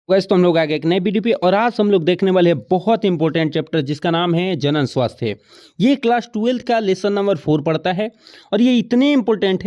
वैसे तो हम लोग आ गए एक नई वीडियो पे और आज हम लोग देखने वाले हैं बहुत इंपॉर्टेंट चैप्टर जिसका नाम है जनन स्वास्थ्य। ये क्लास 12 का लेसन नंबर 4 पढ़ता है और ये इतने इंपॉर्टेंट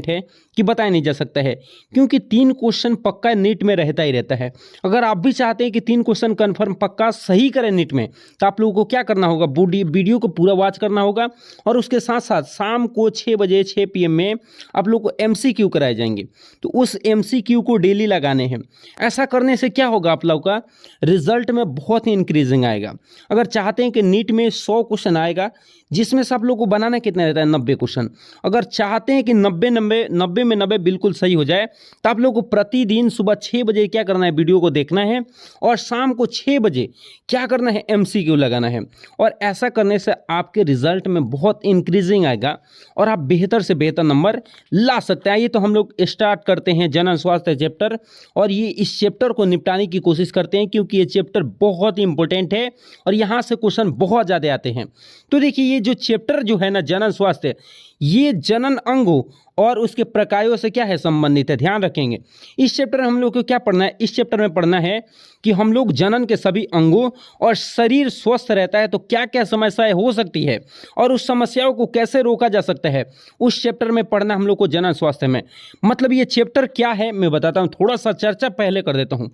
है कि बताया नहीं जा सकता है, क्योंकि 3 क्वेश्चन पक्का नीट में रहता ही रहता है। अगर आप भी चाहते हैं कि 3 क्वेश्चन कन्फर्म पक्का सही करें नीट में, तो आप लोगों को क्या करना होगा, वीडियो को पूरा वॉच करना होगा और उसके साथ साथ शाम को 6 बजे 6 PM में आप लोग को MCQ कराए जाएंगे। तो उस MCQ को डेली लगाने हैं। ऐसा करने से क्या होगा, आप लोग का रिजल्ट में बहुत ही इंक्रीजिंग आएगा। अगर चाहते हैं कि नीट में 100 क्वेश्चन आएगा, जिसमें से आप लोग को बनाना कितना रहता है 90 क्वेश्चन। अगर चाहते हैं कि 90 में 90 बिल्कुल सही हो जाए, तो आप लोग को प्रतिदिन सुबह 6 बजे क्या करना है, वीडियो को देखना है और शाम को 6 बजे क्या करना है, MCQ लगाना है। और ऐसा करने से आपके रिजल्ट में बहुत इंक्रीजिंग आएगा और आप बेहतर से बेहतर नंबर ला सकते हैं। ये तो हम लोग स्टार्ट करते हैं जनन स्वास्थ्य चैप्टर, और ये इस चैप्टर को निपटाने की कोशिश करते हैं क्योंकि ये चैप्टर बहुत ही इंपॉर्टेंट है और यहाँ से क्वेश्चन बहुत ज़्यादा आते हैं। तो देखिए, ये जो चैप्टर जो है ना जनन स्वास्थ्य, ये जनन अंगों और उसके प्रकारों से क्या है संबंधित है, ध्यान रखेंगे। इस चैप्टर में हम लोग को क्या पढ़ना है, इस चैप्टर में पढ़ना है कि हम लोग जनन के सभी अंगों और शरीर स्वस्थ रहता है तो क्या क्या समस्याएं हो सकती है और उस समस्याओं को कैसे रोका जा सकता है, उस चैप्टर में पढ़ना हम लोग को जनन स्वास्थ्य में। मतलब ये चैप्टर क्या है मैं बताता हूँ, थोड़ा सा चर्चा पहले कर देता हूँ।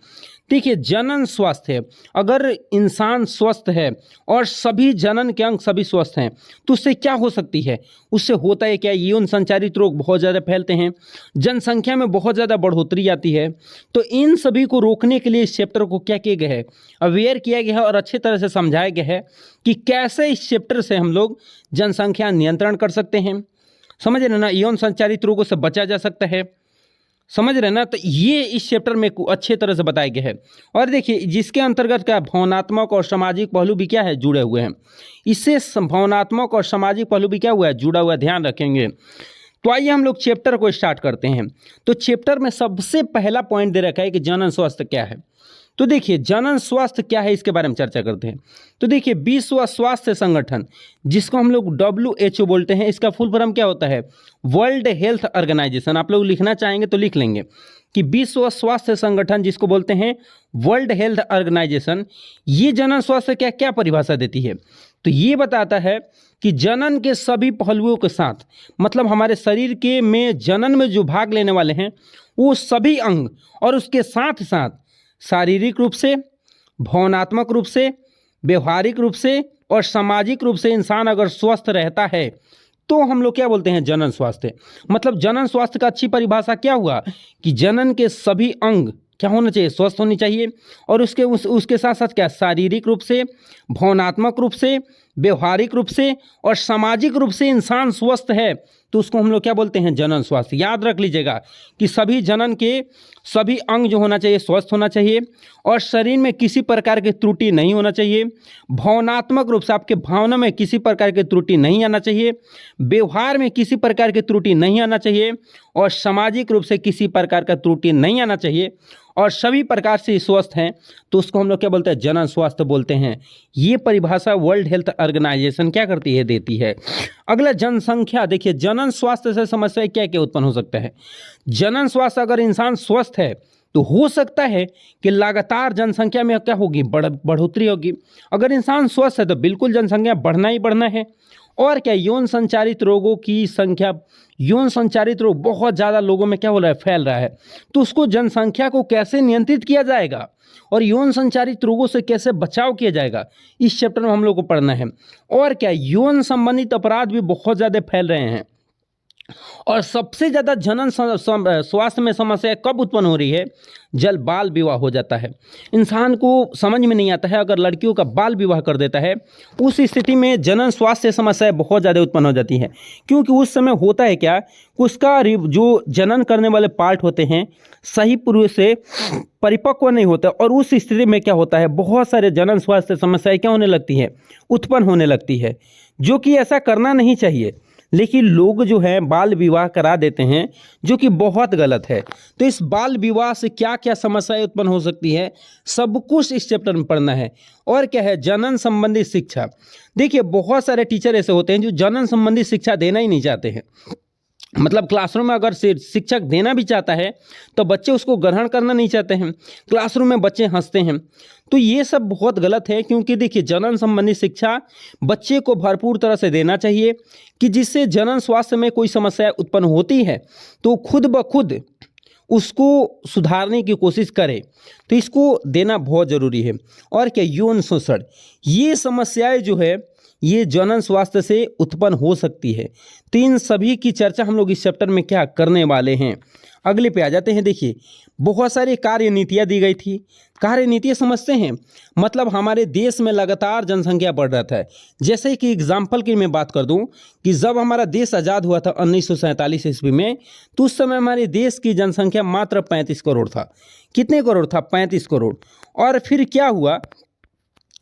देखिए, जनन स्वास्थ्य, अगर इंसान स्वस्थ है और सभी जनन के अंग सभी स्वस्थ हैं तो उससे क्या हो सकती है, उससे होता है क्या, यौन संचारित रोग बहुत ज़्यादा फैलते हैं, जनसंख्या में बहुत ज़्यादा बढ़ोतरी आती है। तो इन सभी को रोकने के लिए इस चैप्टर को क्या किया गया है, अवेयर किया गया है और अच्छी तरह से समझाया गया है कि कैसे इस चैप्टर से हम लोग जनसंख्या नियंत्रण कर सकते हैं। समझ रहे ना, यौन संचारित रोगों से बचा जा सकता है, समझ रहे ना। तो ये इस चैप्टर में अच्छे तरह से बताया गया है। और देखिए, जिसके अंतर्गत क्या भावनात्मक और सामाजिक पहलू भी क्या है, जुड़े हुए हैं। इससे भावनात्मक और सामाजिक पहलू भी क्या हुआ है, जुड़ा हुआ है, ध्यान रखेंगे। तो आइए हम लोग चैप्टर को स्टार्ट करते हैं। तो चैप्टर में सबसे पहला पॉइंट दे रखा है कि जनन स्वास्थ्य क्या है। तो देखिए, जनन स्वास्थ्य क्या है इसके बारे में चर्चा करते हैं। तो देखिए, विश्व स्वास्थ्य संगठन, जिसको हम लोग WHO बोलते हैं, इसका फुल फॉर्म क्या होता है, वर्ल्ड हेल्थ ऑर्गेनाइजेशन। आप लोग लिखना चाहेंगे तो लिख लेंगे कि विश्व स्वास्थ्य संगठन, जिसको बोलते हैं वर्ल्ड हेल्थ ऑर्गेनाइजेशन, ये जनन स्वास्थ्य क्या क्या परिभाषा देती है। तो ये बताता है कि जनन के सभी पहलुओं के साथ, मतलब हमारे शरीर के में जनन में जो भाग लेने वाले हैं वो सभी अंग, और उसके साथ साथ शारीरिक रूप से, भावनात्मक रूप से, व्यवहारिक रूप से और सामाजिक रूप से इंसान अगर स्वस्थ रहता है तो हम लोग क्या बोलते हैं, जनन स्वास्थ्य। मतलब जनन स्वास्थ्य का अच्छी परिभाषा क्या हुआ कि जनन के सभी अंग क्या होना चाहिए, स्वस्थ होनी चाहिए, और उसके साथ साथ क्या, शारीरिक रूप से, भावनात्मक रूप से, व्यवहारिक रूप से और सामाजिक रूप से इंसान स्वस्थ है तो उसको हम लोग क्या बोलते हैं, जनन स्वास्थ्य। याद रख लीजिएगा कि सभी जनन के सभी अंग जो होना चाहिए स्वस्थ होना चाहिए, और शरीर में किसी प्रकार की त्रुटि नहीं होना चाहिए, भावनात्मक रूप से आपके भावना में किसी प्रकार की त्रुटि नहीं आना चाहिए, व्यवहार में किसी प्रकार की त्रुटि नहीं आना चाहिए, और सामाजिक रूप से किसी प्रकार का त्रुटि नहीं आना चाहिए, और सभी प्रकार से स्वस्थ हैं तो उसको हम लोग क्या बोलते हैं, जनन स्वास्थ्य बोलते हैं। ये परिभाषा वर्ल्ड हेल्थ ऑर्गेनाइजेशन क्या करती है, देती है। अगला, जनसंख्या। देखिए, जनन स्वास्थ्य से समस्या क्या क्या उत्पन्न हो सकता है। जनन स्वास्थ्य, अगर इंसान स्वस्थ है तो हो सकता है कि लगातार जनसंख्या में क्या होगी, बढ़ोतरी होगी। अगर इंसान स्वस्थ है तो बिल्कुल जनसंख्या बढ़ना ही बढ़ना है। और क्या, यौन संचारित रोगों की संख्या, यौन संचारित रोग बहुत ज़्यादा लोगों में क्या हो रहा है, फैल रहा है। तो उसको जनसंख्या को कैसे नियंत्रित किया जाएगा और यौन संचारित रोगों से कैसे बचाव किया जाएगा, इस चैप्टर में हम लोग को पढ़ना है। और क्या, यौन संबंधित अपराध भी बहुत ज़्यादा फैल रहे हैं, और सबसे ज़्यादा जनन स्वास्थ्य में समस्या कब उत्पन्न हो रही है, जब बाल विवाह हो जाता है। इंसान को समझ में नहीं आता है, अगर लड़कियों का बाल विवाह कर देता है, उस स्थिति में जनन स्वास्थ्य समस्याएं बहुत ज़्यादा उत्पन्न हो जाती हैं। क्योंकि उस समय होता है क्या, उसका जो जनन करने वाले पार्ट होते हैं सही पूर्व से परिपक्व नहीं होता, और उस स्थिति में क्या होता है, बहुत सारे जनन स्वास्थ्य समस्याएं क्या होने लगती हैं, उत्पन्न होने लगती है, जो कि ऐसा करना नहीं चाहिए। लेकिन लोग जो है बाल विवाह करा देते हैं, जो कि बहुत गलत है। तो इस बाल विवाह से क्या क्या समस्याएं उत्पन्न हो सकती है, सब कुछ इस चैप्टर में पढ़ना है। और क्या है, जनन संबंधी शिक्षा। देखिए, बहुत सारे टीचर ऐसे होते हैं जो जनन संबंधी शिक्षा देना ही नहीं चाहते हैं। मतलब क्लासरूम में अगर शिक्षक देना भी चाहता है तो बच्चे उसको ग्रहण करना नहीं चाहते हैं, क्लासरूम में बच्चे हंसते हैं। तो ये सब बहुत गलत है, क्योंकि देखिए जनन संबंधी शिक्षा बच्चे को भरपूर तरह से देना चाहिए कि जिससे जनन स्वास्थ्य में कोई समस्या उत्पन्न होती है तो खुद ब खुद उसको सुधारने की कोशिश करे। तो इसको देना बहुत ज़रूरी है। और क्या, यौन शोषण, ये समस्याएं जो है ये जनन स्वास्थ्य से उत्पन्न हो सकती है। तो इन सभी की चर्चा हम लोग इस चैप्टर में क्या करने वाले हैं। अगले पे आ जाते हैं। देखिए बहुत सारी कार्य नीतियाँ दी गई थी। कार्य नीतियाँ समझते हैं, मतलब हमारे देश में लगातार जनसंख्या बढ़ रहा था। जैसे कि एग्जाम्पल की मैं बात कर दूं कि जब हमारा देश आज़ाद हुआ था 1947 ईस्वी में, तो उस समय हमारे देश की जनसंख्या मात्र 35 करोड़ था। कितने करोड़ था? 35 करोड़। और फिर क्या हुआ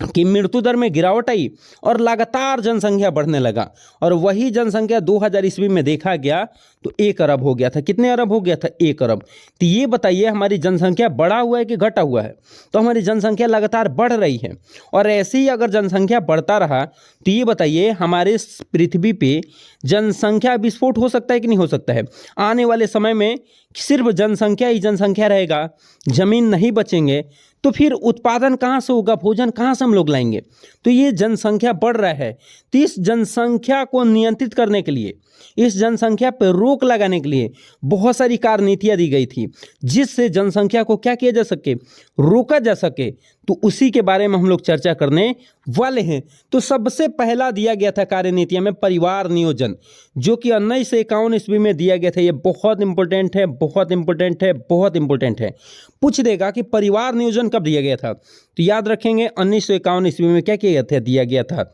कि मृत्यु दर में गिरावट आई और लगातार जनसंख्या बढ़ने लगा, और वही जनसंख्या 2000 ईस्वी में देखा गया तो 1 अरब हो गया था। कितने अरब हो गया था? 1 अरब। तो ये बताइए हमारी जनसंख्या बढ़ा हुआ है कि घटा हुआ है? तो हमारी जनसंख्या लगातार बढ़ रही है, और ऐसे ही अगर जनसंख्या बढ़ता रहा तो ये बताइए हमारे पृथ्वी पे जनसंख्या विस्फोट हो सकता है कि नहीं हो सकता है? आने वाले समय में सिर्फ जनसंख्या ही जनसंख्या रहेगा, जमीन नहीं बचेंगे, तो फिर उत्पादन कहाँ से होगा, भोजन कहाँ से हम लोग लाएंगे? तो ये जनसंख्या बढ़ रहा है, तो इस जनसंख्या को नियंत्रित करने के लिए, इस जनसंख्या पर रोक लगाने के लिए बहुत सारी कार्य नीतियाँ दी गई थी, जिससे जनसंख्या को क्या किया जा सके, रोका जा सके। तो उसी के बारे में हम लोग चर्चा करने वाले हैं। तो सबसे पहला दिया गया था कार्य नीतियाँ में परिवार नियोजन, जो कि 1951 ईस्वी में दिया गया था। ये बहुत इंपॉर्टेंट है, बहुत इंपॉर्टेंट है, बहुत इंपॉर्टेंट है। पूछ देगा कि परिवार नियोजन कब दिया गया था, तो याद रखेंगे 1951 ईस्वी में क्या किया गया था, दिया गया था।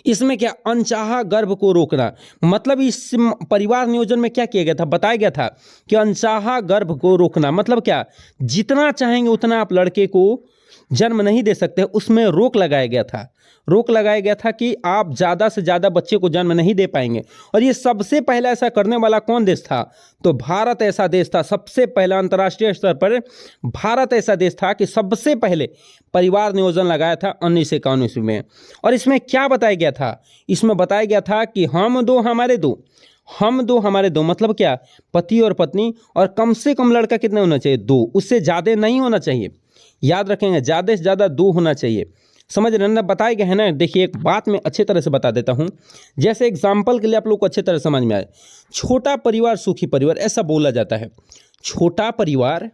इसमें क्या, अनचाहा गर्भ को रोकना, मतलब इस परिवार नियोजन में क्या किया गया था, बताया गया था कि अनचाहा गर्भ को रोकना, मतलब क्या, जितना चाहेंगे उतना आप लड़के को जन्म नहीं दे सकते, उसमें रोक लगाया गया था। रोक लगाया गया था कि आप ज़्यादा से ज़्यादा बच्चे को जन्म नहीं दे पाएंगे। और ये सबसे पहले ऐसा करने वाला कौन देश था? तो भारत ऐसा देश था। सबसे पहला अंतर्राष्ट्रीय स्तर पर भारत ऐसा देश था कि सबसे पहले परिवार नियोजन लगाया था 1951 ईस्वी में। और इसमें क्या बताया गया था? इसमें बताया गया था कि हम दो हमारे दो, हम दो हमारे दो, मतलब क्या, पति और पत्नी, और कम से कम लड़का कितना होना चाहिए? 2, उससे ज़्यादा नहीं होना चाहिए। याद रखेंगे, ज़्यादा से ज़्यादा 2 होना चाहिए। समझ रहे ना, बताया गया है ना। देखिए एक बात मैं अच्छे तरह से बता देता हूँ, जैसे एग्जाम्पल के लिए आप लोग को अच्छे तरह समझ में आए। छोटा परिवार सुखी परिवार ऐसा बोला जाता है। छोटा परिवार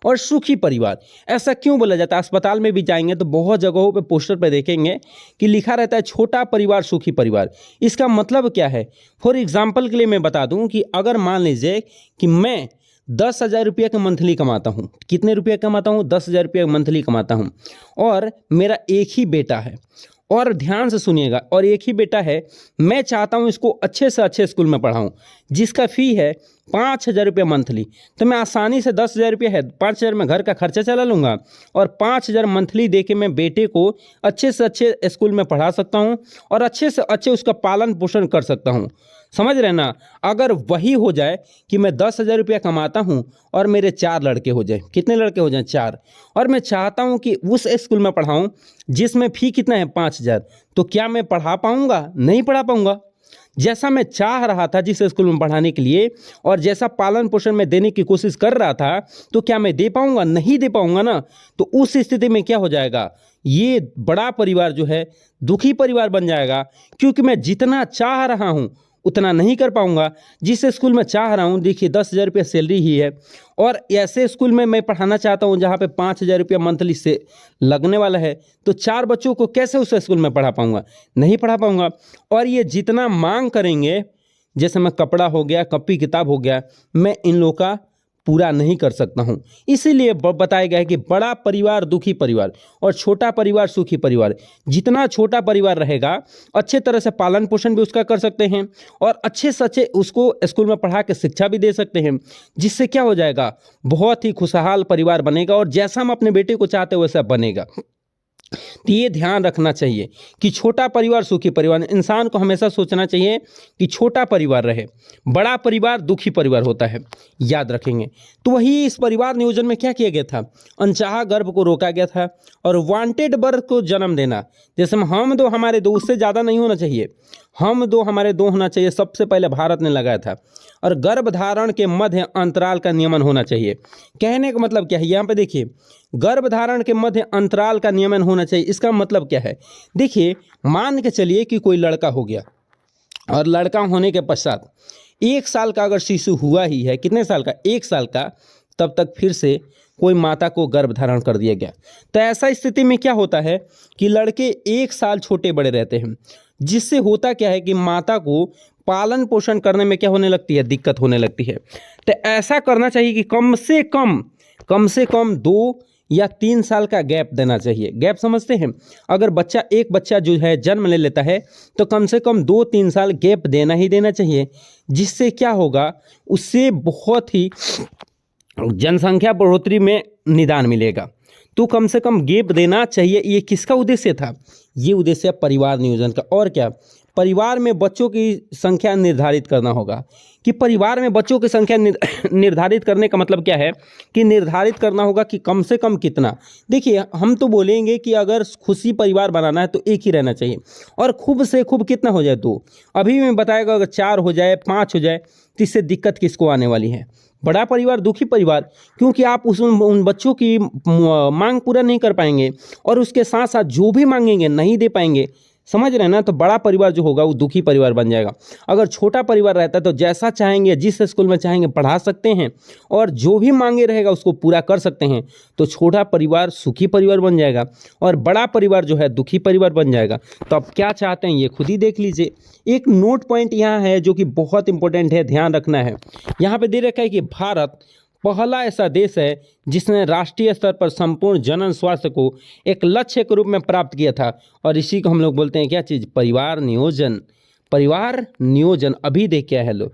और सुखी परिवार ऐसा क्यों बोला जाता है? अस्पताल में भी जाएंगे तो बहुत जगहों पे पोस्टर पे देखेंगे कि लिखा रहता है छोटा परिवार सुखी परिवार। इसका मतलब क्या है? फॉर एग्जाम्पल के लिए मैं बता दूं कि अगर मान लीजिए कि मैं 10,000 रुपये का मंथली कमाता हूँ। कितने रुपये कमाता हूँ? 10,000 रुपये मंथली कमाता हूँ, और मेरा एक ही बेटा है। और ध्यान से सुनिएगा, और एक ही बेटा है, मैं चाहता हूँ इसको अच्छे से अच्छे स्कूल में पढ़ाऊँ, जिसका फ़ी है 5,000 रुपये मंथली। तो मैं आसानी से 10,000 रुपये है, 5,000 में घर का खर्चा चला लूँगा, और 5,000 मंथली दे के मैं बेटे को अच्छे से अच्छे स्कूल में पढ़ा सकता हूँ, और अच्छे से अच्छे उसका पालन पोषण कर सकता हूँ। समझ रहे ना? अगर वही हो जाए कि मैं 10,000 रुपया कमाता हूँ और मेरे 4 लड़के हो जाए, कितने लड़के हो जाएं? 4, और मैं चाहता हूँ कि उस स्कूल में पढ़ाऊँ जिसमें फ़ी कितना है? 5,000, तो क्या मैं पढ़ा पाऊँगा? नहीं पढ़ा पाऊँगा। जैसा मैं चाह रहा था जिस स्कूल में पढ़ाने के लिए, और जैसा पालन पोषण में देने की कोशिश कर रहा था, तो क्या मैं दे पाऊँगा? नहीं दे पाऊँगा ना। तो उस स्थिति में क्या हो जाएगा? ये बड़ा परिवार जो है दुखी परिवार बन जाएगा, क्योंकि मैं जितना चाह रहा हूँ उतना नहीं कर पाऊंगा। जिस स्कूल में चाह रहा हूँ, देखिए 10,000 रुपये सैलरी ही है, और ऐसे स्कूल में मैं पढ़ाना चाहता हूँ जहाँ पे 5,000 रुपया मंथली से लगने वाला है, तो 4 बच्चों को कैसे उस स्कूल में पढ़ा पाऊंगा? नहीं पढ़ा पाऊंगा। और ये जितना मांग करेंगे, जैसे मैं कपड़ा हो गया, कॉपी किताब हो गया, मैं इन लोगों का पूरा नहीं कर सकता हूँ। इसीलिए बताया गया है कि बड़ा परिवार दुखी परिवार और छोटा परिवार सुखी परिवार। जितना छोटा परिवार रहेगा, अच्छे तरह से पालन पोषण भी उसका कर सकते हैं, और अच्छे से अच्छे उसको स्कूल में पढ़ा के शिक्षा भी दे सकते हैं, जिससे क्या हो जाएगा? बहुत ही खुशहाल परिवार बनेगा, और जैसा हम अपने बेटे को चाहते हैं वैसा बनेगा। तो ये ध्यान रखना चाहिए कि छोटा परिवार सुखी परिवार। इंसान को हमेशा सोचना चाहिए कि छोटा परिवार रहे, बड़ा परिवार दुखी परिवार होता है, याद रखेंगे। तो वही इस परिवार नियोजन में क्या किया गया था? अनचाहा गर्भ को रोका गया था, और वांटेड बर्थ को जन्म देना, जैसे हम दो हमारे दो, उससे ज़्यादा नहीं होना चाहिए। हम दो हमारे दो होना चाहिए, सबसे पहले भारत ने लगाया था। और गर्भधारण के मध्य अंतराल का नियमन होना चाहिए। कहने का मतलब क्या है, यहाँ पे देखिए, गर्भधारण के मध्य अंतराल का नियमन होना चाहिए। इसका मतलब क्या है, देखिए मान के चलिए कि कोई लड़का हो गया और लड़का होने के पश्चात 1 साल का अगर शिशु हुआ ही है, कितने साल का, 1 साल का, तब तक फिर से कोई माता को गर्भ धारण कर दिया गया। तो ऐसा स्थिति में क्या होता है कि लड़के 1 साल छोटे बड़े रहते हैं, जिससे होता क्या है कि माता को पालन पोषण करने में क्या होने लगती है, दिक्कत होने लगती है। तो ऐसा करना चाहिए कि कम से कम 2 या 3 साल का गैप देना चाहिए। गैप समझते हैं, अगर एक बच्चा जो है जन्म ले लेता है तो कम से कम 2-3 साल गैप देना ही देना चाहिए, जिससे क्या होगा, उससे बहुत ही जनसंख्या बढ़ोतरी में निदान मिलेगा। तो कम से कम गैप देना चाहिए। ये किसका उद्देश्य था, ये उद्देश्य परिवार नियोजन का। और क्या, परिवार में बच्चों की संख्या निर्धारित करना होगा। कि परिवार में बच्चों की संख्या निर्धारित करने का मतलब क्या है कि निर्धारित करना होगा कि कम से कम कितना। देखिए हम तो बोलेंगे कि अगर खुशी परिवार बनाना है तो एक ही रहना चाहिए, और खूब से खूब कितना हो जाए 2। अभी मैं बताएगा अगर 4 हो जाए, 5 हो जाए, तो इससे दिक्कत किसको आने वाली है, बड़ा परिवार दुखी परिवार। क्योंकि आप उन बच्चों की मांग पूरा नहीं कर पाएंगे, और उसके साथ साथ जो भी मांगेंगे नहीं दे पाएंगे, समझ रहे हैं ना। तो बड़ा परिवार जो होगा वो दुखी परिवार बन जाएगा। अगर छोटा परिवार रहता है तो जैसा चाहेंगे, जिस स्कूल में चाहेंगे पढ़ा सकते हैं, और जो भी मांगे रहेगा उसको पूरा कर सकते हैं। तो छोटा परिवार सुखी परिवार बन जाएगा, और बड़ा परिवार जो है दुखी परिवार बन जाएगा। तो अब क्या चाहते हैं ये खुद ही देख लीजिए। एक नोट पॉइंट यहाँ है जो कि बहुत इंपॉर्टेंट है, ध्यान रखना है। यहाँ पे दे रखा है कि भारत पहला ऐसा देश है जिसने राष्ट्रीय स्तर पर संपूर्ण जनन स्वास्थ्य को एक लक्ष्य के रूप में प्राप्त किया था, और इसी को हम लोग बोलते हैं क्या चीज़, परिवार नियोजन। परिवार नियोजन अभी देख क्या है लोग,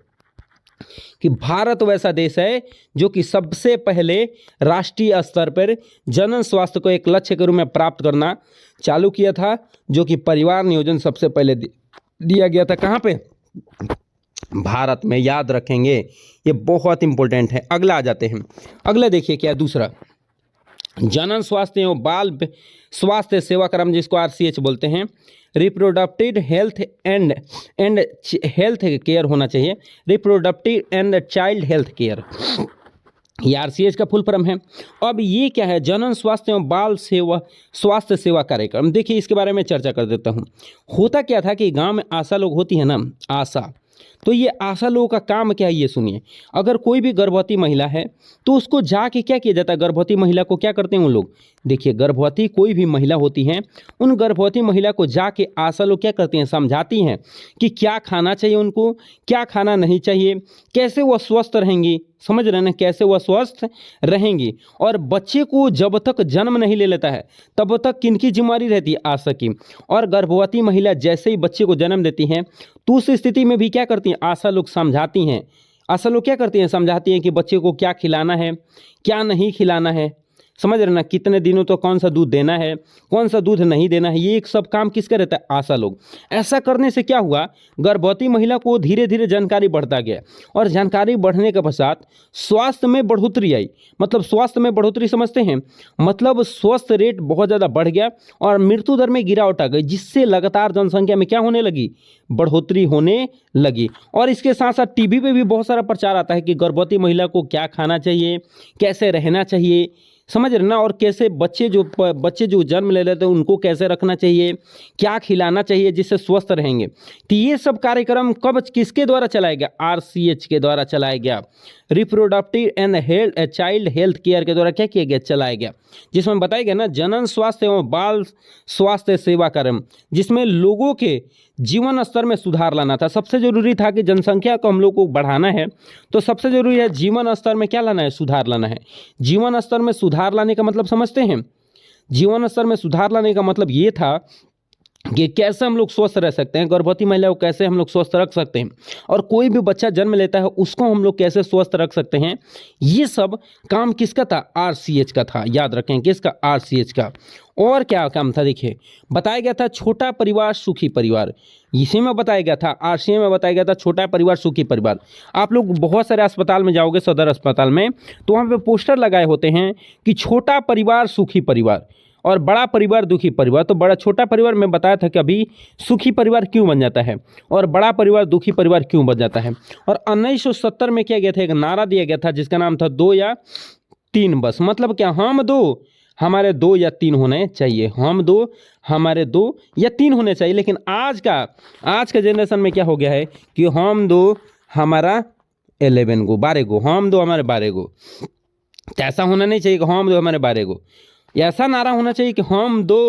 कि भारत वैसा देश है जो कि सबसे पहले राष्ट्रीय स्तर पर जनन स्वास्थ्य को एक लक्ष्य के रूप में प्राप्त करना चालू किया था, जो कि परिवार नियोजन सबसे पहले दिया गया था। कहाँ पे, भारत में। याद रखेंगे, ये बहुत इंपॉर्टेंट है। अगला आ जाते हैं। अगला देखिए क्या, दूसरा जनन स्वास्थ्य एवं बाल स्वास्थ्य सेवा क्रम, जिसको RCH बोलते हैं, reproductive health and health care होना चाहिए, reproductive and child health care, ये RCH का फुल फॉर्म है। अब ये क्या है, जनन स्वास्थ्य एवं बाल सेवा स्वास्थ्य सेवा कार्यक्रम। देखिए इसके बारे में चर्चा कर देता हूँ। होता क्या था कि गांव में आशा लोग होती है ना, आशा, तो ये आशा लोगों का काम क्या है ये सुनिए। अगर कोई भी गर्भवती महिला है तो उसको जाके क्या किया जाता है, गर्भवती महिला को क्या करते हैं उन लोग, देखिए गर्भवती कोई भी महिला होती हैं, उन गर्भवती महिला को जाके आशा लोग क्या करती हैं, समझाती हैं कि क्या खाना चाहिए उनको, क्या खाना नहीं चाहिए, कैसे वह स्वस्थ रहेंगी, समझ रहे हैं ना, कैसे वह स्वस्थ रहेंगी। और बच्चे को जब तक जन्म नहीं ले लेता है तब तक किनकी जिम्मेदारी रहती है, आशा की। और गर्भवती महिला जैसे ही बच्चे को जन्म देती हैं तो उस स्थिति में भी क्या करती हैं, आशा लोग समझाती हैं। आशा लोग क्या करती हैं, समझाती हैं कि बच्चे को क्या खिलाना है, क्या नहीं खिलाना है, समझ रहे ना, कितने दिनों तो कौन सा दूध देना है, कौन सा दूध नहीं देना है, ये एक सब काम किसका रहता है, आशा लोग। ऐसा करने से क्या हुआ, गर्भवती महिला को धीरे धीरे जानकारी बढ़ता गया, और जानकारी बढ़ने के पश्चात स्वास्थ्य में बढ़ोतरी आई। मतलब स्वास्थ्य में बढ़ोतरी समझते हैं, मतलब स्वस्थ रेट बहुत ज़्यादा बढ़ गया और मृत्यु दर में गिरावट आ गई, जिससे लगातार जनसंख्या में क्या होने लगी, बढ़ोतरी होने लगी। और इसके साथ साथ टीवी पे भी बहुत सारा प्रचार आता है कि गर्भवती महिला को क्या खाना चाहिए, कैसे रहना चाहिए, समझ रहे ना, और कैसे बच्चे जो जन्म ले लेते हैं उनको कैसे रखना चाहिए, क्या खिलाना चाहिए जिससे स्वस्थ रहेंगे। तो ये सब कार्यक्रम कब किसके द्वारा चलाया गया, RCH के द्वारा चलाया गया, reproductive and child health care के द्वारा क्या किया गया, चलाया गया, जिसमें बताया गया ना जनन स्वास्थ्य एवं बाल स्वास्थ्य सेवा कार्यक्रम, जिसमें लोगों के जीवन स्तर में सुधार लाना था। सबसे जरूरी था कि जनसंख्या को हम लोग को बढ़ाना है, तो सबसे जरूरी है जीवन स्तर में क्या लाना है, सुधार लाना है। जीवन स्तर में सुधार लाने का मतलब समझते हैं, जीवन स्तर में सुधार लाने का मतलब ये था कि कैसे हम लोग स्वस्थ रह सकते हैं, गर्भवती महिला को कैसे हम लोग स्वस्थ रख सकते हैं, और कोई भी बच्चा जन्म लेता है उसको हम लोग कैसे स्वस्थ रख सकते हैं। ये सब काम किसका था, RCH का था। याद रखें किसका, RCH का। और क्या काम था, देखिए बताया गया था छोटा परिवार सुखी परिवार, इसी में बताया गया था, RCH में बताया गया था छोटा परिवार सुखी परिवार। आप लोग बहुत सारे अस्पताल में जाओगे, सदर अस्पताल में, तो वहाँ पे पोस्टर लगाए होते हैं कि छोटा परिवार सुखी परिवार, और बड़ा परिवार दुखी परिवार। तो बड़ा छोटा परिवार में बताया था कि अभी सुखी परिवार क्यों बन जाता है और बड़ा परिवार दुखी परिवार क्यों बन जाता है। और 1970 में किया गया था, एक नारा दिया गया था जिसका नाम था 2 या 3 बस। मतलब क्या, हम 2 हमारे 2 या 3 होने चाहिए, हम 2 हमारे 2 या 3 होने चाहिए। लेकिन आज का जनरेशन में क्या हो गया है कि हम 2 हमारा 11 गो 12 गो, हम 2 हमारे 12 गो। तो ऐसा होना नहीं चाहिए कि हम 2 हमारे 12 गो। ऐसा नारा होना चाहिए कि हम 2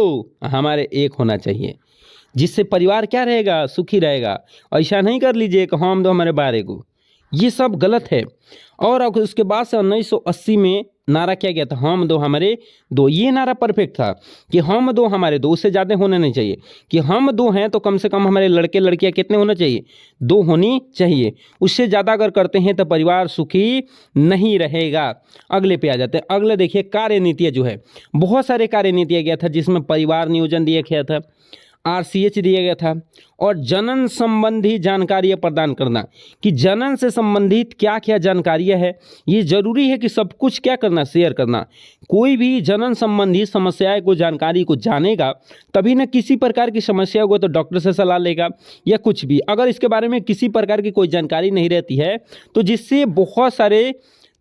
हमारे 1 होना चाहिए, जिससे परिवार क्या रहेगा, सुखी रहेगा। ऐसा नहीं कर लीजिए कि हम 2 हमारे 12 गो, ये सब गलत है। और उसके बाद से 1980 में नारा क्या गया था, हम 2 हमारे 2। ये नारा परफेक्ट था कि हम 2 हमारे 2, उससे ज़्यादा होना नहीं चाहिए। कि हम 2 हैं तो कम से कम हमारे लड़के लड़कियां कितने होना चाहिए, 2 होनी चाहिए। उससे ज़्यादा अगर करते हैं तो परिवार सुखी नहीं रहेगा। अगले पे आ जाते हैं। अगले देखिए, कार्यनीतियाँ जो है, बहुत सारे कार्यनीतियाँ गया था जिसमें परिवार नियोजन दिया गया था, RCH दिया गया था, और जनन संबंधी जानकारियाँ प्रदान करना कि जनन से संबंधित क्या क्या जानकारियाँ है। ये जरूरी है कि सब कुछ क्या करना, शेयर करना। कोई भी जनन संबंधी समस्याएं को, जानकारी को जानेगा तभी ना किसी प्रकार की समस्या होगा तो डॉक्टर से सलाह लेगा या कुछ भी। अगर इसके बारे में किसी प्रकार की कोई जानकारी नहीं रहती है तो जिससे बहुत सारे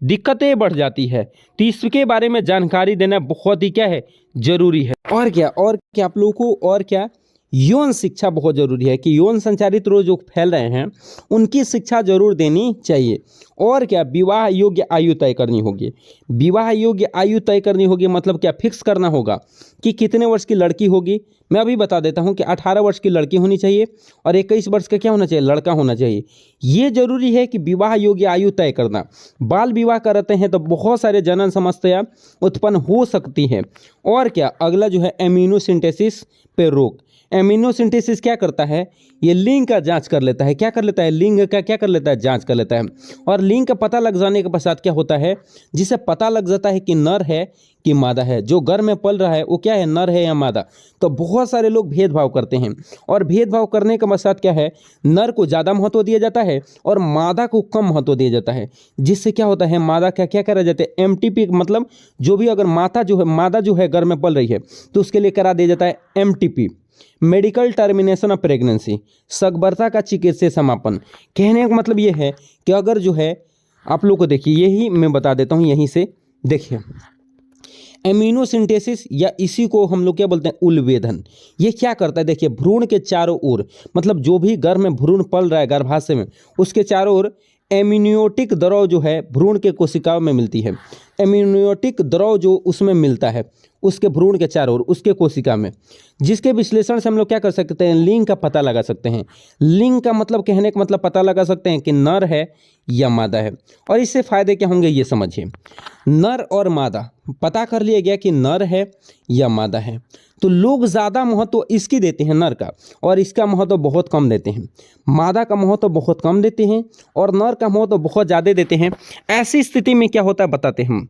दिक्कतें बढ़ जाती है। तो इसके बारे में जानकारी देना बहुत ही क्या है, जरूरी है। और क्या आप लोगों को और क्या, यौन शिक्षा बहुत ज़रूरी है कि यौन संचारित रोग जो फैल रहे हैं उनकी शिक्षा जरूर देनी चाहिए। और क्या, विवाह योग्य आयु तय करनी होगी। विवाह योग्य आयु तय करनी होगी मतलब क्या, फिक्स करना होगा कि कितने वर्ष की लड़की होगी। मैं अभी बता देता हूं कि 18 वर्ष की लड़की होनी चाहिए और 21 वर्ष का क्या होना चाहिए, लड़का होना चाहिए। ये जरूरी है कि विवाह योग्य आयु तय करना। बाल विवाह करते हैं तो बहुत सारे जनन समस्या उत्पन्न हो सकती हैं। और क्या, अगला जो है एमिनोसिंथेसिस पे रोक। एमिनोसिंथेसिस क्या करता है, ये लिंग का जांच कर लेता है। क्या कर लेता है, लिंग का क्या कर लेता है, जांच कर लेता है। और लिंग का पता लग जाने के पश्चात क्या होता है, जिसे पता लग जाता है कि नर है कि मादा है, जो घर में पल रहा है वो क्या है, नर है या मादा। तो बहुत सारे लोग भेदभाव करते हैं और भेदभाव करने के पश्चात क्या है, नर को ज़्यादा महत्व दिया जाता है और मादा को कम महत्व दिया जाता है। जिससे क्या होता है, मादा का क्या करा जाता है, MTP, मतलब जो भी अगर मादा जो है घर में पल रही है तो उसके लिए करा दिया जाता है MTP, medical termination of pregnancy, सकबरता का चिकित्सीय समापन। कहने का मतलब ये है कि अगर जो है, आप लोग को देखिए, यही मैं बता देता हूँ, यहीं से देखिए, एमिनोसिंथेसिस या इसी को हम लोग क्या बोलते हैं, उलवेधन। ये क्या करता है, देखिए, भ्रूण के चारों ओर, मतलब जो भी गर्भ में भ्रूण पल रहा है गर्भाशय में, उसके चारों ओर एमिनियोटिक द्रव जो है भ्रूण के कोशिकाओं में मिलती है। एमिनियोटिक द्रव जो उसमें मिलता है उसके भ्रूण के चारों ओर, उसके कोशिका में, जिसके विश्लेषण से हम लोग क्या कर सकते हैं, लिंग का पता लगा सकते हैं। लिंग का मतलब, कहने का मतलब, पता लगा सकते हैं कि नर है या मादा है। और इससे फायदे क्या होंगे ये समझिए। नर और मादा पता कर लिया गया कि नर है या मादा है, तो लोग ज़्यादा महत्व इसकी देते हैं, नर का, और इसका महत्व बहुत कम देते हैं। मादा का महत्व बहुत कम देते हैं और नर का महत्व बहुत ज़्यादा देते हैं। ऐसी स्थिति में क्या होता है बताते हैं हम।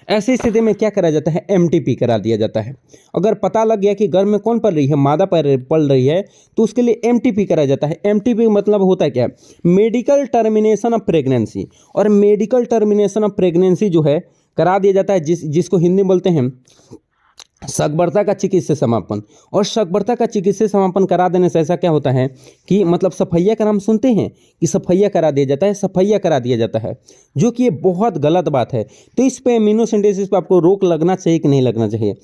ऐसी स्थिति में क्या करा जाता है, MTP करा दिया जाता है। अगर पता लग गया कि घर में कौन पल रही है, मादा पल रही है, तो उसके लिए MTP करा जाता है। MTP मतलब होता है क्या, मेडिकल टर्मिनेशन ऑफ प्रेगनेंसी। और मेडिकल टर्मिनेशन ऑफ प्रेगनेंसी जो है करा दिया जाता है, जिसको हिंदी में बोलते हैं सकबरता का चिकित्सीय समापन। और सकबरता का चिकित्सीय समापन करा देने से ऐसा क्या होता है कि, मतलब सफैया का नाम सुनते हैं कि सफैया करा दिया जाता है, सफैया करा दिया जाता है, जो कि ये बहुत गलत बात है। तो इस पे एमिनोसिंथेसिस पे आपको रोक लगना चाहिए कि नहीं लगना चाहिए।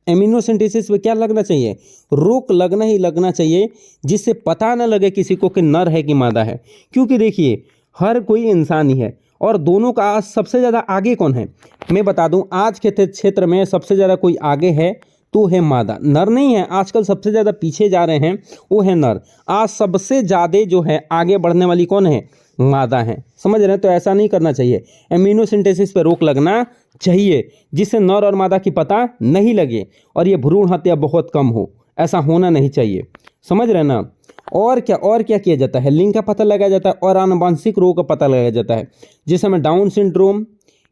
एमिनोसिंथेसिस पे क्या लगना चाहिए, रोक लगना ही लगना चाहिए, जिससे पता न लगे किसी को कि नर है कि मादा है। क्योंकि देखिए, हर कोई इंसान ही है और दोनों का आज सबसे ज़्यादा आगे कौन है, मैं बता दूं, आज के क्षेत्र में सबसे ज़्यादा कोई आगे है तो है मादा, नर नहीं है। आजकल सबसे ज़्यादा पीछे जा रहे हैं वो है नर। आज सबसे ज़्यादा जो है आगे बढ़ने वाली कौन है, मादा है। समझ रहे हैं, तो ऐसा नहीं करना चाहिए। एमिनोसिंथेसिस पे रोक लगना चाहिए, जिससे नर और मादा की पता नहीं लगे और ये भ्रूण हत्या बहुत कम हो। ऐसा होना नहीं चाहिए, समझ रहे ना। और क्या किया जाता है, लिंग का पता लगाया जाता है और आनुवंशिक रोग का पता लगाया जाता है, जिसमें Down syndrome,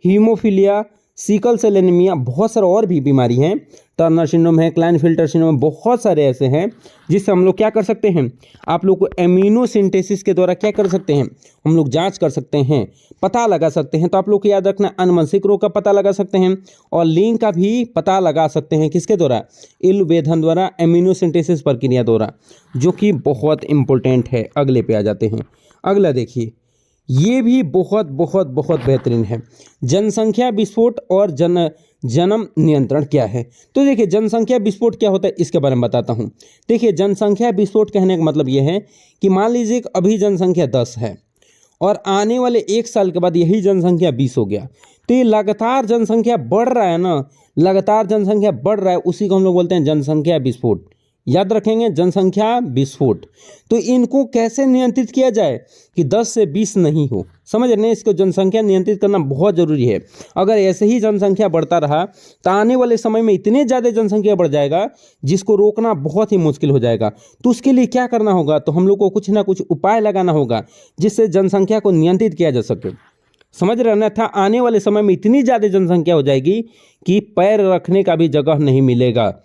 haemophilia, sickle cell anaemia, बहुत सारे और भी बीमारी हैं। टर्नर सिंड्रोम है, क्लाइनफिल्टर सिंड्रोम, बहुत सारे ऐसे हैं जिससे हम लोग क्या कर सकते हैं, आप लोग को एमिनो सिंथेसिस के द्वारा क्या कर सकते हैं, हम लोग जांच कर सकते हैं, पता लगा सकते हैं। तो आप लोग को याद रखना, अनुवंशिक रोग का पता लगा सकते हैं और लिंग का भी पता लगा सकते हैं। किसके द्वारा? इल वेधन द्वारा, एमिनो सिंथेसिस प्रक्रिया द्वारा, जो कि बहुत इंपॉर्टेंट है। अगले पे आ जाते हैं। अगला देखिए, ये भी बहुत बहुत बहुत बेहतरीन है। जनसंख्या विस्फोट और जन्म नियंत्रण क्या है? तो देखिए, जनसंख्या विस्फोट क्या होता है इसके बारे में बताता हूँ। देखिए, जनसंख्या विस्फोट कहने का मतलब ये है कि मान लीजिए कि अभी जनसंख्या 10 है और आने वाले 1 साल के बाद यही जनसंख्या 20 हो गया। तो ये लगातार जनसंख्या बढ़ रहा है ना, लगातार जनसंख्या बढ़ रहा है, उसी को हम लोग बोलते हैं जनसंख्या विस्फोट। याद रखेंगे, जनसंख्या विस्फोट। तो इनको कैसे नियंत्रित किया जाए कि 10 से 20 नहीं हो? समझ रहे हैं, इसको जनसंख्या नियंत्रित करना बहुत ज़रूरी है। अगर ऐसे ही जनसंख्या बढ़ता रहा तो आने वाले समय में इतने ज़्यादा जनसंख्या बढ़ जाएगा जिसको रोकना बहुत ही मुश्किल हो जाएगा। तो उसके लिए क्या करना होगा? तो हम लोग को कुछ ना कुछ उपाय लगाना होगा जिससे जनसंख्या को नियंत्रित किया जा सके। समझ रहे ना था, आने वाले समय में इतनी ज़्यादा जनसंख्या हो जाएगी कि पैर रखने का भी जगह नहीं मिलेगा।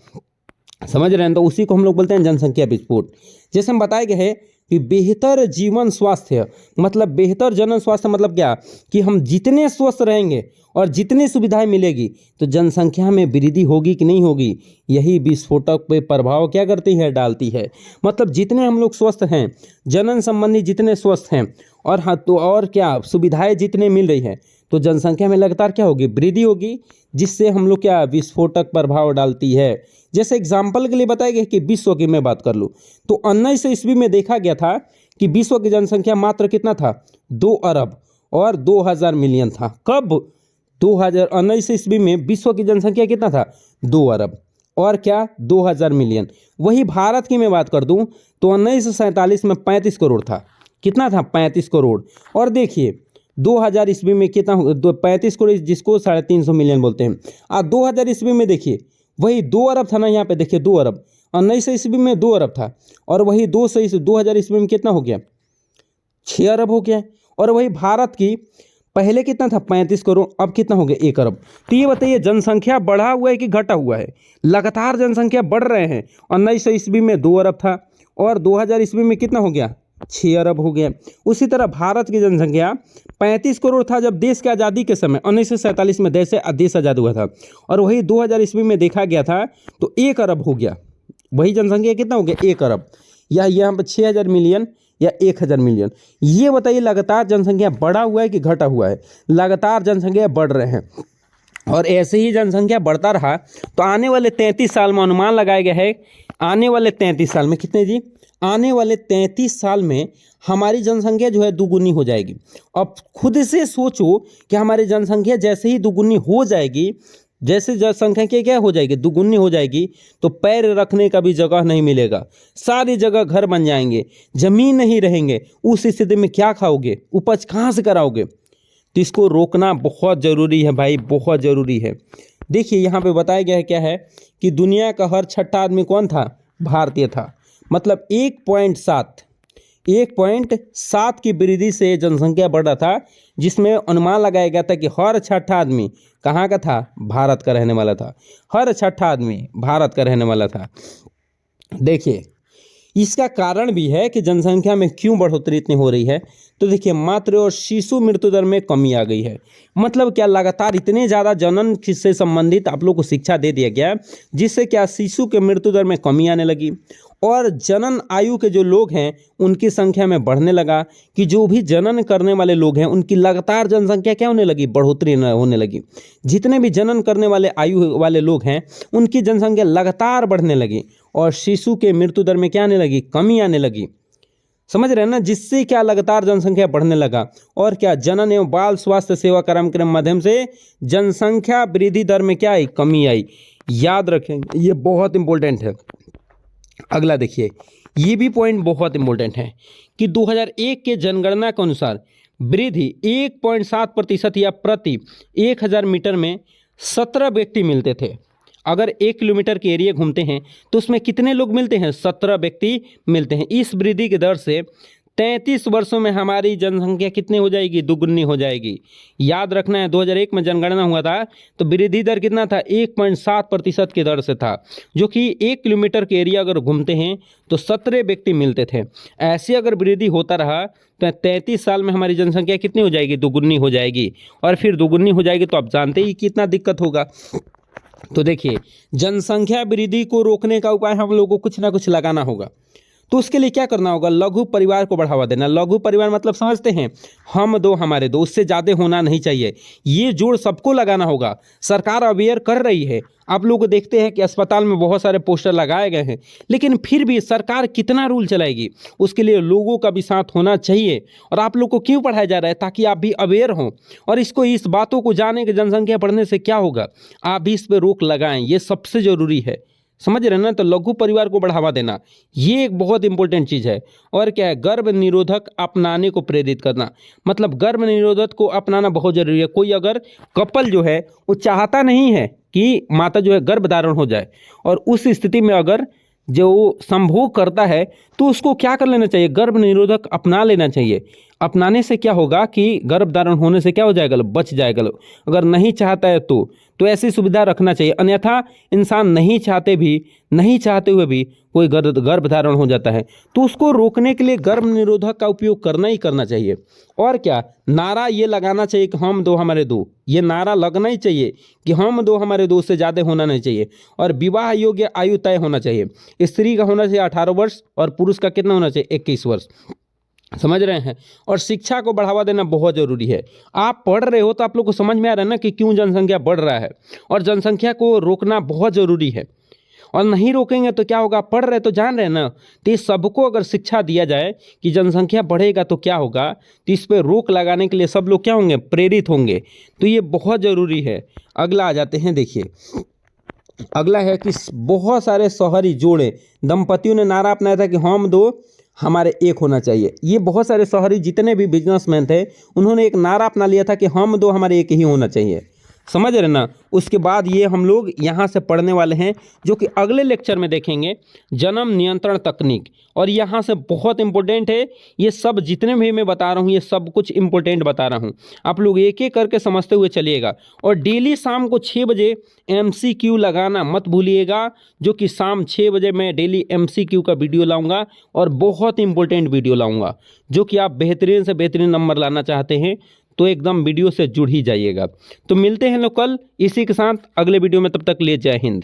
समझ रहे हैं? तो उसी को हम लोग बोलते हैं जनसंख्या विस्फोट। जैसे हम बताए गए हैं कि बेहतर जीवन स्वास्थ्य मतलब बेहतर जन स्वास्थ्य मतलब क्या, कि हम जितने स्वस्थ रहेंगे और जितनी सुविधाएं मिलेगी तो जनसंख्या में वृद्धि होगी कि नहीं होगी, यही विस्फोटक पे प्रभाव क्या करती है, डालती है। मतलब जितने हम लोग स्वस्थ हैं, जनन संबंधी जितने स्वस्थ हैं और हाँ तो और क्या सुविधाएं जितने मिल रही है तो जनसंख्या में लगातार क्या होगी, वृद्धि होगी, जिससे हम लोग क्या विस्फोटक प्रभाव डालती है। जैसे एग्जाम्पल के लिए बताया गया कि विश्व की मैं बात कर लूँ तो 1900 ईस्वी में देखा गया था कि विश्व की जनसंख्या मात्र कितना था, 2 अरब और 2000 मिलियन था। कब? 1900 ईस्वी में विश्व की जनसंख्या कितना था, 2 अरब और क्या 2000 मिलियन। वही भारत की मैं बात कर दूं तो 1947 में 35 करोड़ था। कितना था, 35 करोड़। और देखिए 2000 ईस्वी में कितना, 35 करोड़ जिसको 350 मिलियन बोलते हैं। 2000 ईस्वी में देखिए वही 2 अरब था ना, यहाँ पे देखिए 2 अरब। 1900 ईस्वी में 2 अरब था और वही 2000 ईस्वी में कितना हो गया, 6 अरब हो गया। और वही भारत की पहले कितना था, 35 करोड़, अब कितना हो गया, 1 अरब। तो ये बताइए जनसंख्या बढ़ा हुआ है कि घटा हुआ है? लगातार जनसंख्या बढ़ रहे हैं। 1900 ईस्वी में 2 अरब था और 2000 ईस्वी में कितना हो गया, 6 अरब हो गया। उसी तरह भारत की जनसंख्या 35 करोड़ था जब देश की आज़ादी के समय 1947 में देश आज़ाद हुआ था और वही 2000 ईस्वी में देखा गया था तो 1 अरब हो गया। वही जनसंख्या कितना हो गया, 1 अरब, या यहाँ पर 6000 मिलियन या 1000 मिलियन। ये बताइए लगातार जनसंख्या बढ़ा हुआ है कि घटा हुआ है? लगातार जनसंख्या बढ़ रहे हैं और ऐसे ही जनसंख्या बढ़ता रहा तो आने वाले 33 साल में अनुमान लगाया गया है, आने वाले 33 साल में कितने जी, आने वाले 33 साल में हमारी जनसंख्या जो है दुगुनी हो जाएगी। अब खुद से सोचो कि हमारी जनसंख्या जैसे ही दुगुनी हो जाएगी, जैसे जनसंख्या क्या हो जाएगी, दुगुनी हो जाएगी, तो पैर रखने का भी जगह नहीं मिलेगा, सारी जगह घर बन जाएंगे, जमीन नहीं रहेंगे। उस स्थिति में क्या खाओगे, उपज कहाँ से कराओगे? तो इसको रोकना बहुत ज़रूरी है भाई, बहुत ज़रूरी है। देखिए यहाँ पे बताया गया है क्या है कि दुनिया का हर छठा आदमी कौन था, भारतीय था। मतलब 1.7 की वृद्धि से जनसंख्या बढ़ रहा था, जिसमें अनुमान लगाया गया था कि हर छठा आदमी कहाँ का था, भारत का रहने वाला था। हर छठा आदमी भारत का रहने वाला था। देखिए इसका कारण भी है कि जनसंख्या में क्यों बढ़ोतरी इतनी हो रही है। तो देखिए मातृ और शिशु मृत्यु दर में कमी आ गई है। मतलब क्या, लगातार इतने ज़्यादा जनन से संबंधित आप लोग को शिक्षा दे दिया गया जिससे क्या शिशु के मृत्यु दर में कमी आने लगी और जनन आयु के जो लोग हैं उनकी संख्या में बढ़ने लगा कि जो भी जनन करने वाले लोग हैं उनकी लगातार जनसंख्या क्या होने लगी, बढ़ोतरी होने लगी। जितने भी जनन करने वाले आयु वाले लोग हैं उनकी जनसंख्या लगातार बढ़ने लगी और शिशु के मृत्यु दर में क्या आने लगी, कमी आने लगी। समझ रहे हैं ना, जिससे क्या लगातार जनसंख्या बढ़ने लगा और क्या जनन एवं बाल स्वास्थ्य सेवा कार्यक्रम के माध्यम से जनसंख्या वृद्धि दर में क्या आई, कमी आई। याद रखें ये बहुत इंपॉर्टेंट है। अगला देखिए, ये भी पॉइंट बहुत इंपॉर्टेंट है कि 2001 के जनगणना के अनुसार वृद्धि 1.7% या प्रति 1000 मीटर में 17 व्यक्ति मिलते थे। अगर 1 किलोमीटर के एरिया घूमते हैं तो उसमें कितने लोग मिलते हैं, 17 व्यक्ति मिलते हैं। इस वृद्धि की दर से 33 वर्षों में हमारी जनसंख्या कितनी हो जाएगी? दुगुनी हो जाएगी। याद रखना है 2001 में जनगणना हुआ था तो वृद्धि दर कितना था? 1.7% की दर से था, जो कि 1 किलोमीटर के एरिया अगर घूमते हैं तो 17 व्यक्ति मिलते थे। ऐसे अगर वृद्धि होता रहा तो 33 साल में हमारी जनसंख्या कितनी हो जाएगी? दुगुनी हो जाएगी। और फिर दुगुनी हो जाएगी तो आप जानते ही कितना दिक्कत होगा। तो देखिए, जनसंख्या वृद्धि को रोकने का उपाय हम लोगों को कुछ ना कुछ लगाना होगा। तो उसके लिए क्या करना होगा? लघु परिवार को बढ़ावा देना। लघु परिवार मतलब समझते हैं, हम दो हमारे दो, उससे ज़्यादा होना नहीं चाहिए। ये जोड़ सबको लगाना होगा। सरकार अवेयर कर रही है। आप लोग देखते हैं कि अस्पताल में बहुत सारे पोस्टर लगाए गए हैं, लेकिन फिर भी सरकार कितना रूल चलाएगी? उसके लिए लोगों का भी साथ होना चाहिए। और आप लोग को क्यों पढ़ाया जा रहा है? ताकि आप भी अवेयर हों और इस बातों को जाने कि जनसंख्या बढ़ने से क्या होगा, आप भी इस पर रोक लगाएं। ये सबसे ज़रूरी है, समझ रहे हैं ना? तो लघु परिवार को बढ़ावा देना ये एक बहुत इंपॉर्टेंट चीज़ है। और क्या है? गर्भ निरोधक अपनाने को प्रेरित करना। मतलब गर्भ निरोधक को अपनाना बहुत जरूरी है। कोई अगर कपल जो है वो चाहता नहीं है कि माता जो है गर्भ धारण हो जाए, और उस स्थिति में अगर जो संभोग करता है तो उसको क्या कर लेना चाहिए? गर्भ निरोधक अपना लेना चाहिए। अपनाने से क्या होगा कि गर्भ धारण होने से क्या हो जाएगा? बच जाएगा। अगर नहीं चाहता है तो ऐसी सुविधा रखना चाहिए। अन्यथा इंसान नहीं चाहते हुए भी कोई गर्भ धारण हो जाता है, तो उसको रोकने के लिए गर्भ निरोधक का उपयोग करना ही करना चाहिए। और क्या नारा ये लगाना चाहिए कि हम दो हमारे दो। ये नारा लगना ही चाहिए कि हम दो हमारे दो से ज़्यादा होना नहीं चाहिए। और विवाह योग्य आयु तय होना चाहिए। स्त्री का होना चाहिए 18 वर्ष और पुरुष का कितना होना चाहिए? 21 वर्ष। समझ रहे हैं? और शिक्षा को बढ़ावा देना बहुत ज़रूरी है। आप पढ़ रहे हो तो आप लोग को समझ में आ रहा है ना कि क्यों जनसंख्या बढ़ रहा है, और जनसंख्या को रोकना बहुत ज़रूरी है। और नहीं रोकेंगे तो क्या होगा? पढ़ रहे तो जान रहे हैं ना? तो इस सबको अगर शिक्षा दिया जाए कि जनसंख्या बढ़ेगा तो क्या होगा, तो इस पर रोक लगाने के लिए सब लोग क्या होंगे? प्रेरित होंगे। तो ये बहुत ज़रूरी है। अगला आ जाते हैं, देखिए अगला है कि बहुत सारे शहरी जोड़े दंपतियों ने नारा अपनाया था कि हम दो हमारे एक होना चाहिए। ये बहुत सारे शहरी जितने भी बिजनेसमैन थे उन्होंने एक नारा अपना लिया था कि हम दो हमारे एक ही होना चाहिए। समझ रहे ना? उसके बाद ये हम लोग यहाँ से पढ़ने वाले हैं, जो कि अगले लेक्चर में देखेंगे, जन्म नियंत्रण तकनीक। और यहाँ से बहुत इंपॉर्टेंट है। ये सब जितने भी मैं बता रहा हूँ ये सब कुछ इंपॉर्टेंट बता रहा हूँ। आप लोग एक एक करके समझते हुए चलिएगा। और डेली शाम को 6 बजे MCQ लगाना मत भूलिएगा, जो कि शाम 6 बजे मैं डेली MCQ का वीडियो लाऊंगा और बहुत इंपॉर्टेंट वीडियो लाऊंगा। जो कि आप बेहतरीन से बेहतरीन नंबर लाना चाहते हैं तो एकदम वीडियो से जुड़ ही जाइएगा। तो मिलते हैं लोग कल इसी के साथ अगले वीडियो में। तब तक लिए जय हिंद।